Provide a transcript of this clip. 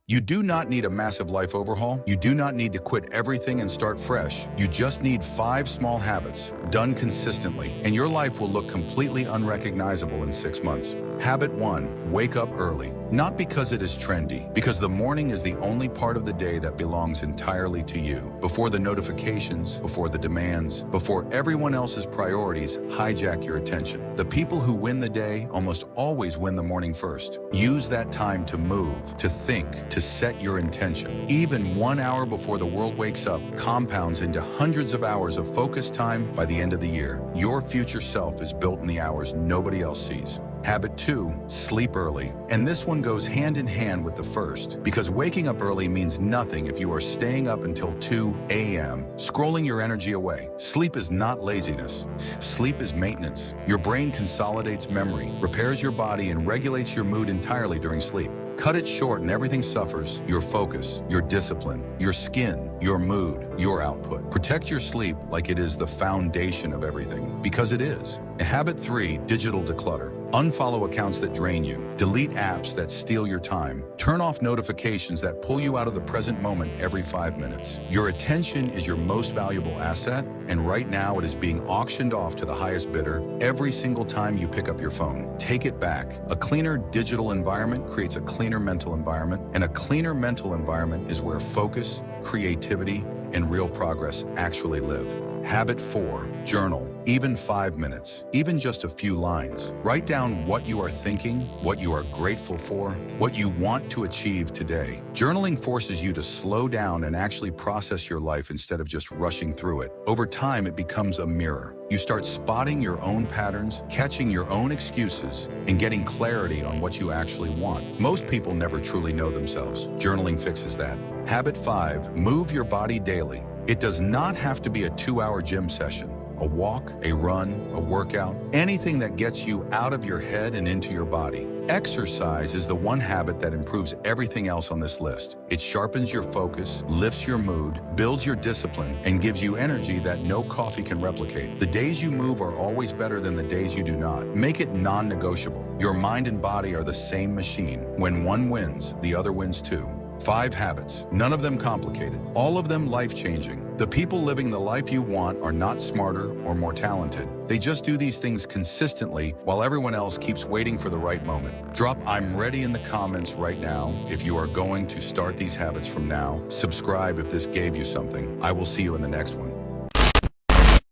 You do not need a massive life overhaul. You do not need to quit everything and start fresh. You just need 5 small habits, done consistently, and your life will look completely unrecognizable in 6 months. Habit 1, wake up early. Not because it is trendy, because the morning is the only part of the day that belongs entirely to you. Before the notifications, before the demands, before everyone else's priorities hijack your attention. The people who win the day almost always win the morning first. Use that time to move, to think, to set your intention. Even 1 hour before the world wakes up compounds into hundreds of hours of focused time by the end of the year. Your future self is built in the hours nobody else sees. Habit 2, sleep early. And this one goes hand in hand with the first, because waking up early means nothing if you are staying up until 2 a.m., scrolling your energy away. Sleep is not laziness. Sleep is maintenance. Your brain consolidates memory, repairs your body, and regulates your mood entirely during sleep. Cut it short and everything suffers. Your focus, your discipline, your skin, your mood, your output. Protect your sleep like it is the foundation of everything, because it is. Habit 3, digital declutter. Unfollow accounts that drain you. Delete apps that steal your time. Turn off notifications that pull you out of the present moment every 5 minutes. Your attention is your most valuable asset, and right now it is being auctioned off to the highest bidder every single time you pick up your phone. Take it back. A cleaner digital environment creates a cleaner mental environment, and a cleaner mental environment is where focus, creativity, and real progress actually live. Habit 4, journal. Even 5 minutes, even just a few lines. Write down what you are thinking, what you are grateful for, what you want to achieve today. Journaling forces you to slow down and actually process your life instead of just rushing through it. Over time, it becomes a mirror. You start spotting your own patterns, catching your own excuses, and getting clarity on what you actually want. Most people never truly know themselves. Journaling fixes that. Habit 5, move your body daily. It does not have to be a 2-hour gym session. A walk, a run, a workout, anything that gets you out of your head and into your body. Exercise is the one habit that improves everything else on this list. It sharpens your focus, lifts your mood, builds your discipline, and gives you energy that no coffee can replicate. The days you move are always better than the days you do not. Make it non-negotiable. Your mind and body are the same machine. When one wins, the other wins too. 5 habits, none of them complicated, all of them life-changing. The people living the life you want are not smarter or more talented. They just do these things consistently while everyone else keeps waiting for the right moment. Drop "I'm ready" in the comments right now if you are going to start these habits from now. Subscribe if this gave you something. I will see you in the next one.